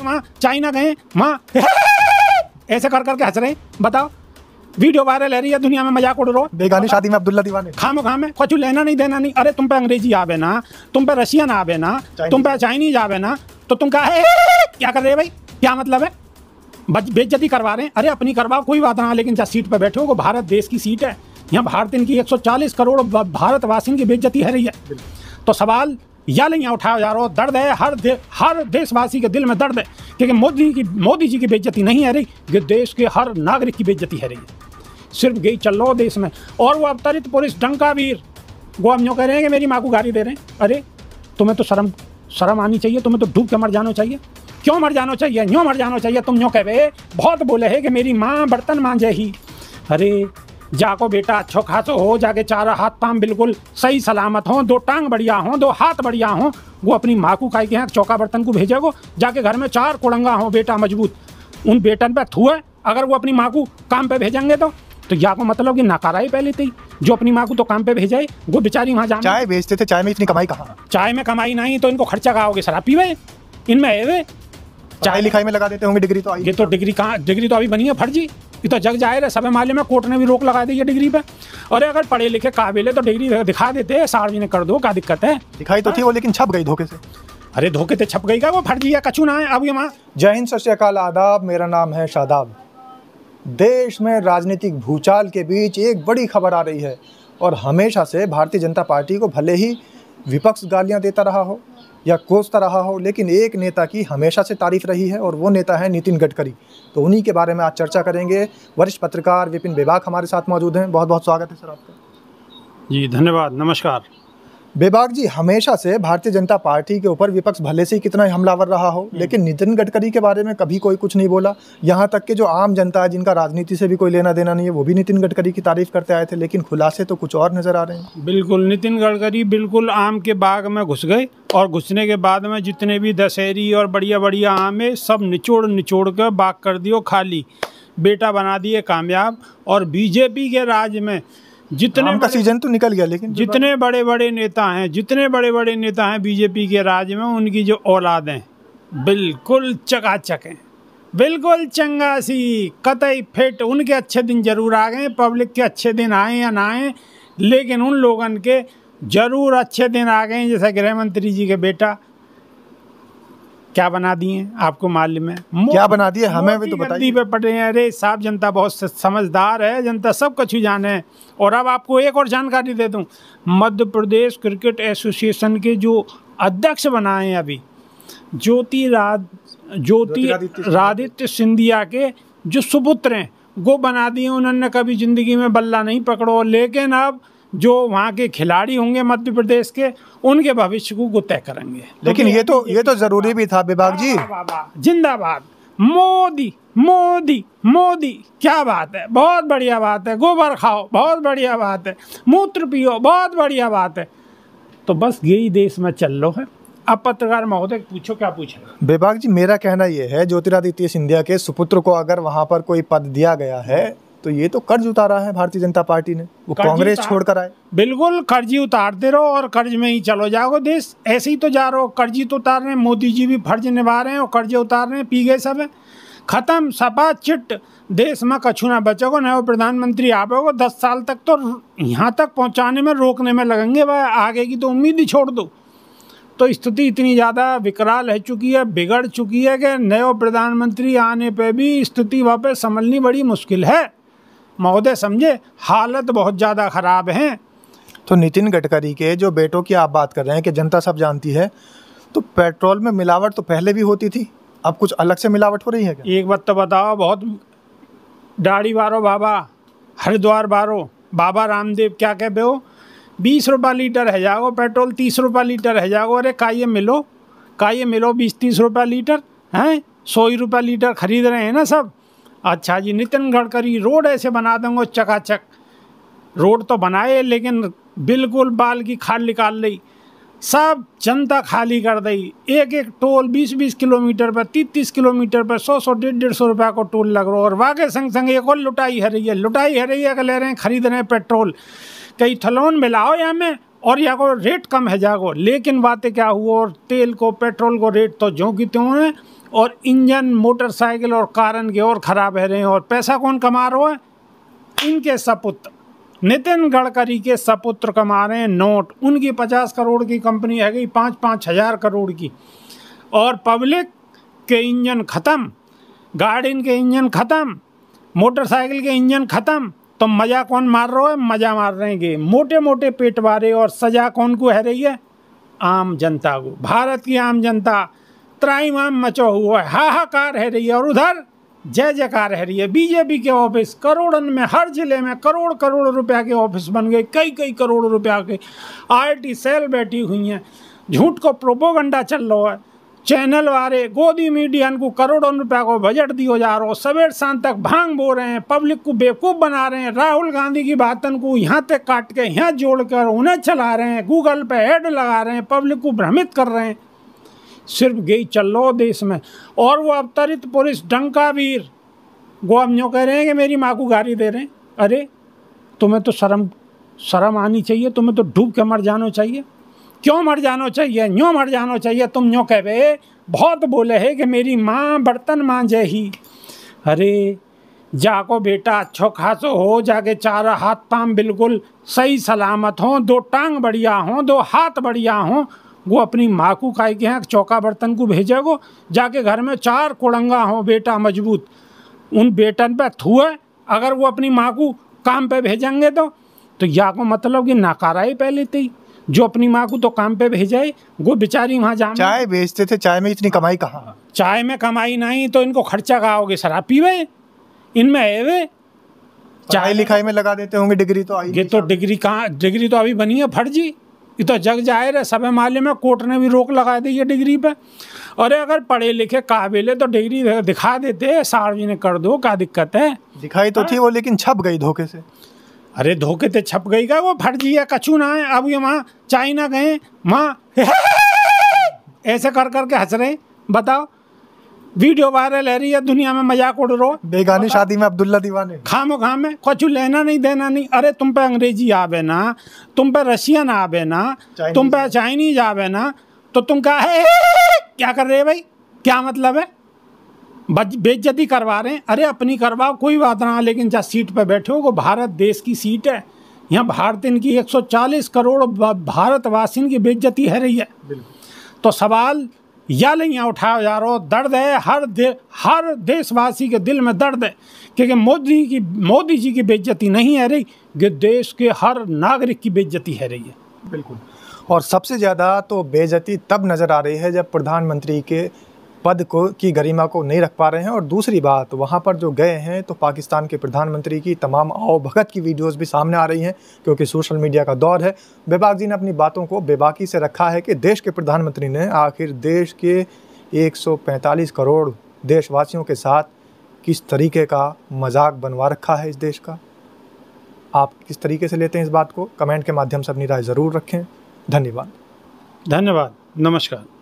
वहाँ चाइना गए, वहाँ ऐसे कर करके हंस रहे हैं। बताओ, वीडियो वायरल है रही है, दुनिया में मजाक उड़ रहा। बेगानी शादी में अब्दुल्ला दीवाने खामो खामे कुछ लेना नहीं देना नहीं। अरे तुम पे अंग्रेजी आवे ना, तुम पे रशियन आवे ना, तुम पे चाइनीज आवे ना, तो तुम क्या कर रहे हैं भाई? क्या मतलब है? बेइज्जती करवा रहे हैं। अरे अपनी करवाओ, कोई बात ना, लेकिन जहाँ सीट पर बैठे हो वो भारत देश की सीट है। यहाँ भारत इनकी 140 करोड़ भारतवासियों की बेइज्जती है रही है। तो सवाल या नहीं उठाया जा रहा, दर्द है, हर देशवासी के दिल में दर्द है, क्योंकि मोदी जी की बेइज्जती नहीं है रही, ये देश के हर नागरिक की बेइज्जती है रही है। सिर्फ यही चल रहा हो देश में। और वो अवतरित पुलिस डंकावीर वो हम यूँ कह रहे हैं कि मेरी माँ को गाली दे रहे हैं। अरे तुम्हें तो शर्म आनी चाहिए, तुम्हें तो डूब के मर जाना चाहिए। क्यों मर जाना चाहिए? यूँ मर जाना चाहिए। तुम यूँ कहे बहुत बोले है कि मेरी माँ बर्तन मांझे ही। अरे जाको बेटा अच्छो खासो हो, जाके चार हाथ पाँव बिल्कुल सही सलामत हों, 2 टांग बढ़िया हों, 2 हाथ बढ़िया हों, वो अपनी माँ को काहे के यहाँ चौका बर्तन को भेजेगो? जाके घर में 4 कुड़ंगा हो बेटा मजबूत, उन बेटन पे थूए अगर वो अपनी माँ को काम पे भेजेंगे तो या को मतलब कि नकारा ही पहले थी। जो अपनी माँ को तो काम पे भेजाए वो बेचारी वहाँ जाए। चाय बेचते थे, चाय में इतनी कमाई कहाँ? चाय में कमाई नहीं तो इनको खर्चा कहाँ होगे? शराब पीवे इनमें है। चाय लिखाई में लगा देते होंगे डिग्री तो आई। ये तो डिग्री कहाँ, डिग्री तो अभी बनी है फर्जी। ये तो जग जाहिर है, सब मालूम है, कोर्ट ने भी रोक लगा दी है डिग्री पे। और अगर पढ़े लिखे काबिल है तो डिग्री दिखा देते, सार्वजनिक कर दो, क्या दिक्कत है? दिखाई तो थी वो, लेकिन छप गई धोखे से। अरे धोखे से छप गई का? वो फर्जी है, कछु ना है। अब ये वहाँ जय हिंद, सत श्री अकाल, आदाब। मेरा नाम है शादाब। देश में राजनीतिक भूचाल के बीच एक बड़ी खबर आ रही है, और हमेशा से भारतीय जनता पार्टी को भले ही विपक्ष गालियां देता रहा हो या कोसता रहा हो, लेकिन एक नेता की हमेशा से तारीफ रही है, और वो नेता है नितिन गडकरी। तो उन्हीं के बारे में आज चर्चा करेंगे। वरिष्ठ पत्रकार विपिन बेबाक हमारे साथ मौजूद हैं। बहुत बहुत स्वागत है सर आपका। जी धन्यवाद, नमस्कार। बेबाक जी, हमेशा से भारतीय जनता पार्टी के ऊपर विपक्ष भले से ही कितना हमलावर रहा हो, लेकिन नितिन गडकरी के बारे में कभी कोई कुछ नहीं बोला। यहाँ तक कि जो आम जनता है, जिनका राजनीति से भी कोई लेना देना नहीं है, वो भी नितिन गडकरी की तारीफ करते आए थे, लेकिन खुलासे तो कुछ और नजर आ रहे हैं। बिल्कुल, नितिन गडकरी बिल्कुल आम के बाग में घुस गए, और घुसने के बाद में जितने भी दशहरी और बढ़िया बढ़िया आम है सब निचोड़ कर बाग कर दियो खाली, बेटा बना दिए कामयाब। और बीजेपी के राज में जितने का सीजन तो निकल गया, लेकिन जितने बड़े बड़े नेता हैं बीजेपी के राज में, उनकी जो औलाद हैं बिल्कुल चकाचक हैं, बिल्कुल चंगासी, कतई फिट। उनके अच्छे दिन जरूर आ गए, पब्लिक के अच्छे दिन आए या ना आए, लेकिन उन लोगों के जरूर अच्छे दिन आ गए। जैसे गृह मंत्री जी के बेटा क्या बना दिए आपको मालूम है? क्या बना दिए हमें भी तो बताइए। पे पड़े हैं। अरे साहब, जनता बहुत समझदार है, जनता सब कुछ जाने है। और अब आपको एक और जानकारी दे दूं, मध्य प्रदेश क्रिकेट एसोसिएशन के जो अध्यक्ष बनाए हैं अभी, ज्योतिरादित्य सिंधिया के जो सुपुत्र हैं वो बना दिए। उन्होंने कभी जिंदगी में बल्ला नहीं पकड़ो, लेकिन अब जो वहाँ के खिलाड़ी होंगे मध्य प्रदेश के, उनके भविष्य को तय करेंगे। लेकिन ये तो जरूरी भी था बेबाक जी। जिंदाबाद मोदी मोदी मोदी, क्या बात है, बहुत बढ़िया बात है। गोबर खाओ, बहुत बढ़िया बात है। मूत्र पियो, बहुत बढ़िया बात है। तो बस यही देश में चल रहा है। अब पत्रकार महोदय पूछो, क्या पूछे? बेबाक जी, मेरा कहना ये है, ज्योतिरादित्य सिंधिया के सुपुत्र को अगर वहाँ पर कोई पद दिया गया है तो ये तो कर्ज उतारा है भारतीय जनता पार्टी ने, वो कांग्रेस छोड़कर आए। बिल्कुल, कर्जी उतारते रहो और कर्ज में ही चलो जाओ। देश ऐसे ही तो जा रहे हो, कर्जी तो उतार रहे हैं। मोदी जी भी फर्ज निभा रहे हैं और कर्जे उतार रहे हैं। पी गए सब है, खत्म, सपा चिट। देश में कछु ना बचेगो, नया प्रधानमंत्री आवेगो, 10 साल तक तो यहाँ तक पहुँचाने में, रोकने में लगेंगे। वह आगे की तो उम्मीद ही छोड़ दो। तो स्थिति इतनी ज़्यादा विकराल है चुकी है, बिगड़ चुकी है कि नए प्रधानमंत्री आने पे भी स्थिति वहाँ पे संभलनी बड़ी मुश्किल है महोदय, समझे। हालत बहुत ज़्यादा ख़राब है। तो नितिन गडकरी के जो बेटों की आप बात कर रहे हैं कि जनता सब जानती है, तो पेट्रोल में मिलावट तो पहले भी होती थी, अब कुछ अलग से मिलावट हो रही है क्या? एक बात तो बताओ, बहुत दाढ़ी बारो बाबा, हरिद्वार बारो बाबा रामदेव, क्या कहते हो, 20 रुपये लीटर है जाओ पेट्रोल, 30 रुपये लीटर है जाओ। अरे का ये मिलो 20-30 रुपये लीटर हैं, 100 रुपये लीटर खरीद रहे हैं ना सब। अच्छा जी, नितिन गडकरी रोड ऐसे बना देंगे चकाचक। रोड तो बनाए, लेकिन बिल्कुल बाल की खाल निकाल ली, सब जनता खाली कर दी। एक एक टोल 20-20 किलोमीटर पर, 30-30 किलोमीटर पर 100-100, 150-150 रुपये को टोल लग रहा है। और वाके संग संग एक और लुटाई है रही है कि ले रहे हैं, खरीद रहे हैं पेट्रोल। कई थलोन मिलाओ यहाँ में, और यहाँ को रेट कम है जागो। लेकिन बातें क्या हुआ, और तेल को, पेट्रोल को रेट तो ज्यों की त्यों है। और इंजन मोटरसाइकिल और कारन के और ख़राब है रहे हैं। और पैसा कौन कमा रहा है? इनके सपुत्र नितिन गडकरी के सपुत्र कमा रहे हैं नोट। उनकी 50 करोड़ की कंपनी है गई 5-5 हज़ार करोड़ की। और पब्लिक के इंजन ख़त्म, गाड़ी के इंजन ख़त्म, मोटरसाइकिल के इंजन ख़त्म, तो मज़ा कौन मार रहा है? मज़ा मार रहे हैं मोटे मोटे पेट वाले। और सज़ा कौन को है रही है? आम जनता को। भारत की आम जनता त्राहिमाम मचा हुआ है, हाहाकार है रही है। और उधर जय जयकार है रही है। बीजेपी के ऑफिस करोड़न में, हर जिले में करोड़ करोड़ रुपया के ऑफिस बन गए, कई कई करोड़ रुपया के आईटी सेल बैठी हुई हैं। झूठ को प्रोपोगंडा चल रहा है। चैनल वाले गोदी मीडियन को करोड़ों रुपया को बजट दिया जा रहा हो, सवेर शाम तक भांग बो रहे हैं, पब्लिक को बेवकूफ़ बना रहे हैं। राहुल गांधी की बातन को यहाँ तक काट के यहाँ जोड़कर उन्हें चला रहे हैं, गूगल पे ऐड लगा रहे हैं, पब्लिक को भ्रमित कर रहे हैं। सिर्फ गई चल लो देश में। और वो अवतरित पुलिस डंकावीर वो अब यूँ कह रहे हैं कि मेरी माँ को गाली दे रहे हैं। अरे तुम्हें तो शर्म आनी चाहिए, तुम्हें तो डूब के मर जाना चाहिए। क्यों मर जाना चाहिए? यूँ मर जाना चाहिए। तुम यूँ कहे बहुत बोले है कि मेरी माँ बर्तन मांझे ही। अरे जाको बेटा अच्छो खासो हो, जाके 4 हाथ पाँव बिल्कुल सही सलामत हों, 2 टांग बढ़िया हों, 2 हाथ बढ़िया हों। वो अपनी माँ को काहे के यहाँ चौका बर्तन को भेजेगो? जाके घर में 4 कुड़ंगा हों बेटा मजबूत, उन बेटन पे थूए अगर वो अपनी माँ को काम पे भेजेंगे तो या को मतलब कि नाकारा ही पहले थी। जो अपनी माँ को तो काम पे भेजाए वो बेचारी वहाँ जा। चाय बेचते थे, चाय में इतनी कमाई कहाँ? चाय में कमाई नहीं तो इनको खर्चा कहाँ होगे? शराब पीवे इनमें है वे। चाय लिखाई में लगा देते होंगे। डिग्री तो आई, ये तो डिग्री कहाँ? डिग्री तो अभी बनी है फर्जी। ये तो जग जाहिर है, सब माले में कोर्ट ने भी रोक लगा दी है डिग्री पे। अरे अगर पढ़े लिखे काबिल है तो डिग्री दिखा देते, सार्वजनिक कर दो, क्या दिक्कत है? दिखाई तो थी वो, लेकिन छप गई धोखे से। अरे धोखे से छप गई का? वो फर्जी है, कछु ना है। अब ये वहाँ चाइना गए, वहाँ ऐसे कर करके हंस रहे। बताओ, वीडियो वायरल है रही है, दुनिया में मजाक उड़ रहा। बेगानी शादी में अब्दुल्ला दीवाने। खामो खाम में कुछ लेना नहीं देना नहीं। अरे तुम पे अंग्रेजी आवे ना, तुम पे रशियन आवे ना, तुम पे चाइनीज आवे ना, तो तुम क्या कर रहे हैं भाई? क्या मतलब है? बेइज्जती करवा रहे हैं। अरे अपनी करवाओ, कोई बात ना, लेकिन जहाँ सीट पे बैठे हो वो भारत देश की सीट है। यहाँ भारतीय की 140 करोड़ भारतवासियों की बेइज्जती है रही है। तो सवाल या नहीं यहाँ उठाया जा रहा हो। दर्द है, हर देशवासी के दिल में दर्द है, क्योंकि मोदी जी की बेइज्जती नहीं है रही, कि देश के हर नागरिक की बेइज्जती है रही है। बिल्कुल। और सबसे ज़्यादा तो बेइज्जती तब नज़र आ रही है जब प्रधानमंत्री के पद को की गरिमा को नहीं रख पा रहे हैं। और दूसरी बात, वहाँ पर जो गए हैं तो पाकिस्तान के प्रधानमंत्री की तमाम आओ भगत की वीडियोस भी सामने आ रही हैं, क्योंकि सोशल मीडिया का दौर है। बेबाक जी ने अपनी बातों को बेबाकी से रखा है कि देश के प्रधानमंत्री ने आखिर देश के 145 करोड़ देशवासियों के साथ किस तरीके का मजाक बनवा रखा है इस देश का। आप किस तरीके से लेते हैं इस बात को? कमेंट के माध्यम से अपनी राय ज़रूर रखें। धन्यवाद। धन्यवाद। नमस्कार।